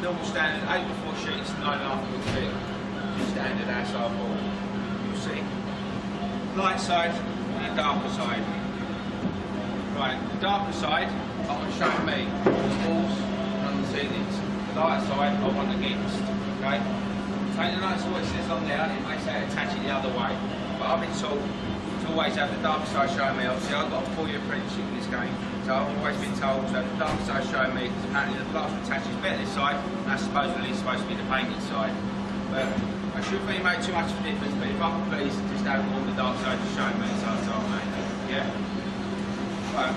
normal standard 8x4 sheets, 9.5 foot thick, just standard outside wall. You'll see light side and a darker side. Right, the darker side, I want to show me the walls and on the ceilings. The lighter side, I want against. Okay? Take the notice of what it says on there, it may say attach it the other way. But I've been told to always have the darker side showing me. Obviously, I've got a 4-year apprenticeship in this game, so I've always been told to have the darker side showing me, because apparently the plaster attaches better this side, and that's supposedly supposed to be the painted side. But I shouldn't really make too much of a difference, but if I can please just have all the dark side to show me, so I'll make it. Yeah? Right.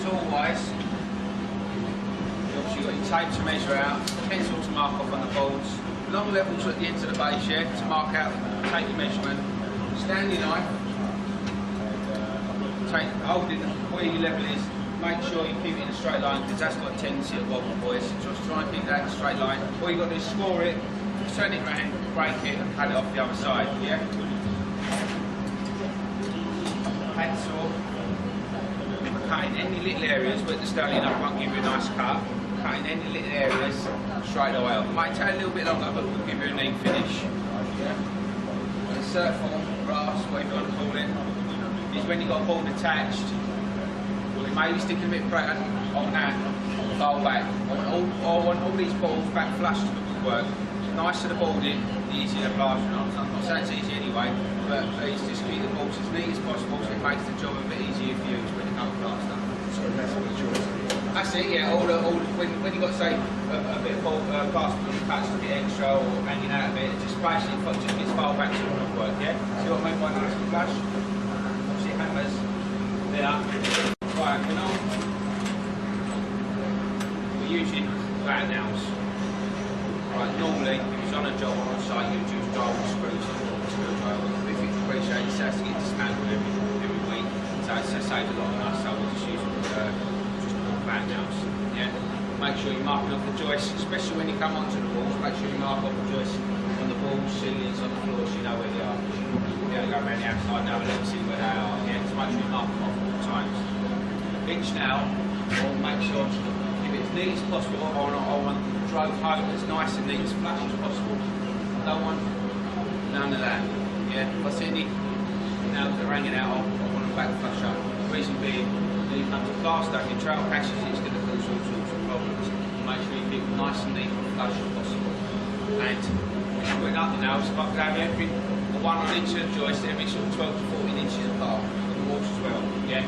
Tool-wise, you've obviously got your tape to measure out, pencil to mark off on the boards, long levels at the ends of the base, yeah, to mark out, take your measurement, stand your knife, hold it where your level is, make sure you keep it in a straight line, because that's got a tendency to wobble, boys. Just try and keep that in a straight line. All you've got to do is score it, turn it round, break it, and cut it off the other side, yeah? Pencil, cutting any little areas where the sterling knife won't give you a nice cut, cutting any little areas straight away off. It might take a little bit longer, but we'll give you a neat finish. Yeah? Insert form, brass, whatever you want to call it, is when you've got a board attached. It may be sticking a bit better on that, fold back. I want all these balls back flush to the woodwork. The nicer the boarding, the easier the plastering. I'm not saying it's easy anyway, but please just keep the balls as neat as possible so it makes the job a bit easier for you when you come to plaster. So that's what it's yours. That's it, yeah. When you've got, say, a bit of plaster attached a bit extra or hanging out a bit, it just basically just gets folded back to the woodwork, yeah? See what I mean by nice and flush? Obviously hammers, there. Right, we're using flat nails. Right, normally, if it's on a job or on site, you'd use drywall screws or screwdriver. But if you appreciate it, it has to get dismantled every week, so it saves a lot of us, so we'll just use flat nails. Yeah? Make sure you're marking off the joists, especially when you come onto the walls, make sure you mark off the joists on the walls, ceilings, on the floor, so you know where they are. You don't go around the outside now and let see where they are. Yeah? So make sure you mark them off all the times. Each nail, I'll make sure to keep it as neat as possible. I want the drove home as nice and neat as flush as possible. I don't want none of that. Yeah, if I see any nails that are hanging out, I want them back flush up. The reason being, when you come to plaster, your trail patches, it's going to cause all sorts of problems. Make sure you keep it nice and neat and flush as possible. And when you're putting up the nails, if I could have every one on each of the joist, every sort of 12 to 14 inches apart, on the walls as well. Yeah.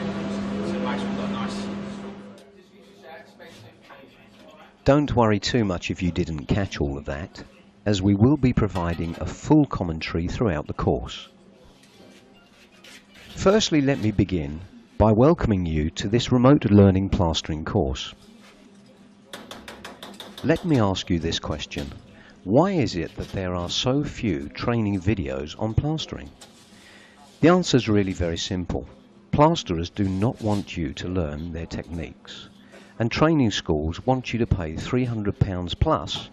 Don't worry too much if you didn't catch all of that, as we will be providing a full commentary throughout the course. Firstly, let me begin by welcoming you to this remote learning plastering course. Let me ask you this question. Why is it that there are so few training videos on plastering? The answer is really very simple. Plasterers do not want you to learn their techniques, and training schools want you to pay £300 plus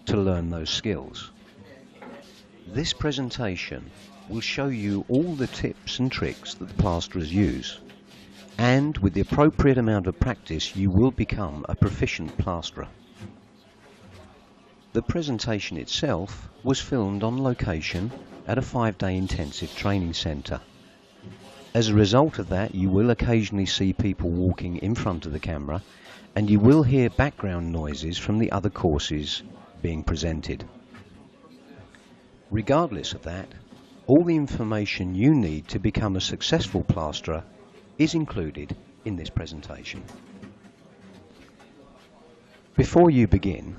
to learn those skills. This presentation will show you all the tips and tricks that the plasterers use, and with the appropriate amount of practice you will become a proficient plasterer. The presentation itself was filmed on location at a 5-day intensive training centre. As a result of that, you will occasionally see people walking in front of the camera, and you will hear background noises from the other courses being presented. Regardless of that, all the information you need to become a successful plasterer is included in this presentation. Before you begin,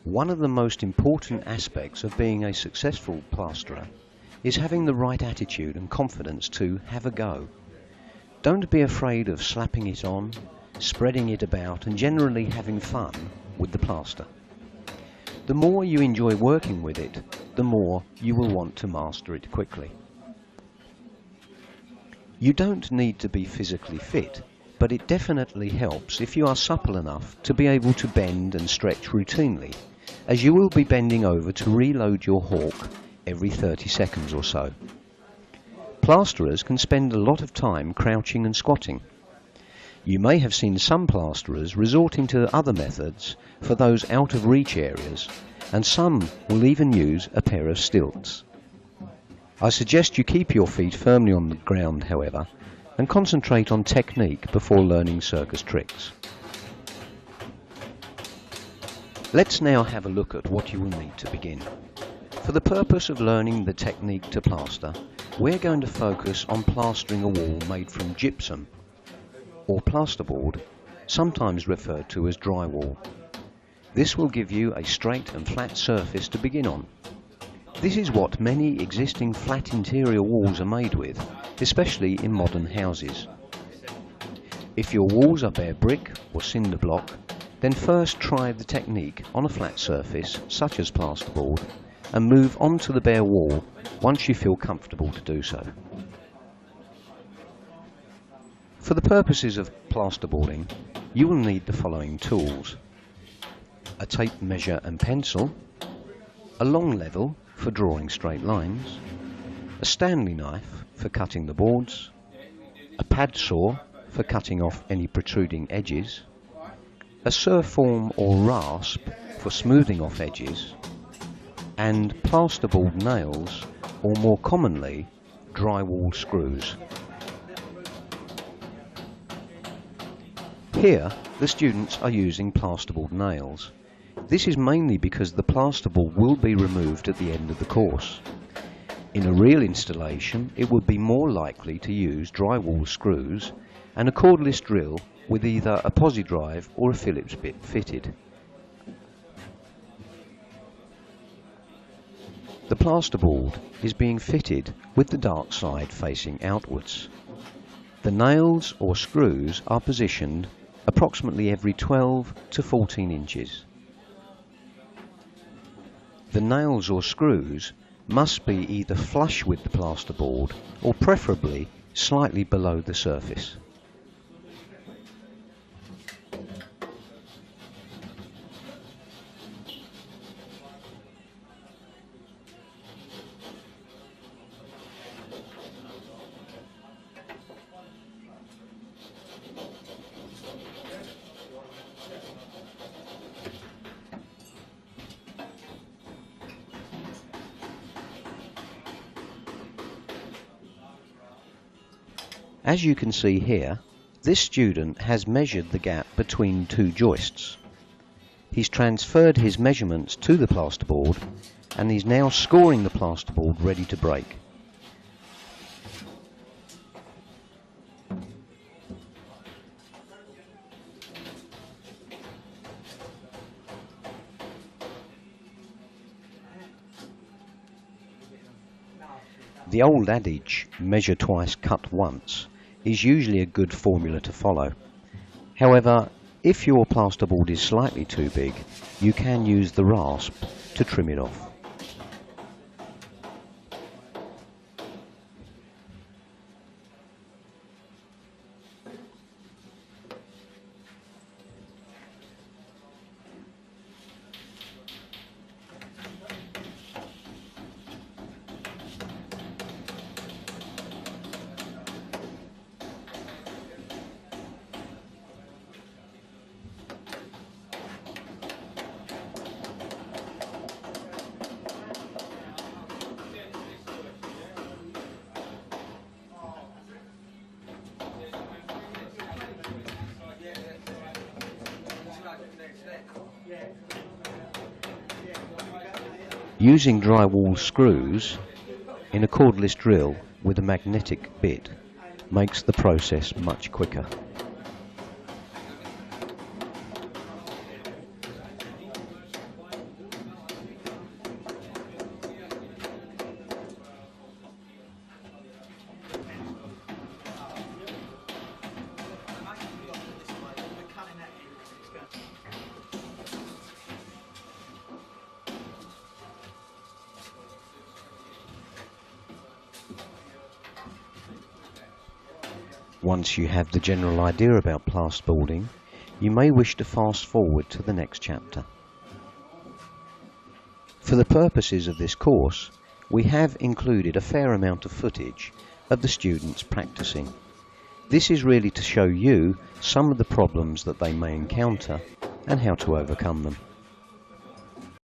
one of the most important aspects of being a successful plasterer is having the right attitude and confidence to have a go. Don't be afraid of slapping it on, spreading it about, and generally having fun with the plaster. The more you enjoy working with it, the more you will want to master it quickly. You don't need to be physically fit, but it definitely helps if you are supple enough to be able to bend and stretch routinely, as you will be bending over to reload your hawk every 30 seconds or so. Plasterers can spend a lot of time crouching and squatting. You may have seen some plasterers resorting to other methods for those out of reach areas, and some will even use a pair of stilts. I suggest you keep your feet firmly on the ground, however, and concentrate on technique before learning circus tricks. Let's now have a look at what you will need to begin. For the purpose of learning the technique to plaster, we're going to focus on plastering a wall made from gypsum, or plasterboard, sometimes referred to as drywall. This will give you a straight and flat surface to begin on. This is what many existing flat interior walls are made with, especially in modern houses. If your walls are bare brick or cinder block, then first try the technique on a flat surface, such as plasterboard, and move on to the bare wall once you feel comfortable to do so. For the purposes of plasterboarding, you will need the following tools: a tape measure and pencil, a long level for drawing straight lines, a Stanley knife for cutting the boards, a pad saw for cutting off any protruding edges, a surform or rasp for smoothing off edges, and plasterboard nails, or more commonly, drywall screws. Here, the students are using plasterboard nails. This is mainly because the plasterboard will be removed at the end of the course. In a real installation, it would be more likely to use drywall screws and a cordless drill with either a posi drive or a Phillips bit fitted. The plasterboard is being fitted with the dark side facing outwards. The nails or screws are positioned approximately every 12 to 14 inches. The nails or screws must be either flush with the plasterboard or preferably slightly below the surface. As you can see here, this student has measured the gap between two joists. He's transferred his measurements to the plasterboard and is now scoring the plasterboard ready to break. The old adage, measure twice, cut once, is usually a good formula to follow. However, if your plasterboard is slightly too big, you can use the rasp to trim it off. Using drywall screws in a cordless drill with a magnetic bit makes the process much quicker. Once you have the general idea about plasterboarding, you may wish to fast forward to the next chapter. For the purposes of this course, we have included a fair amount of footage of the students practicing. This is really to show you some of the problems that they may encounter and how to overcome them.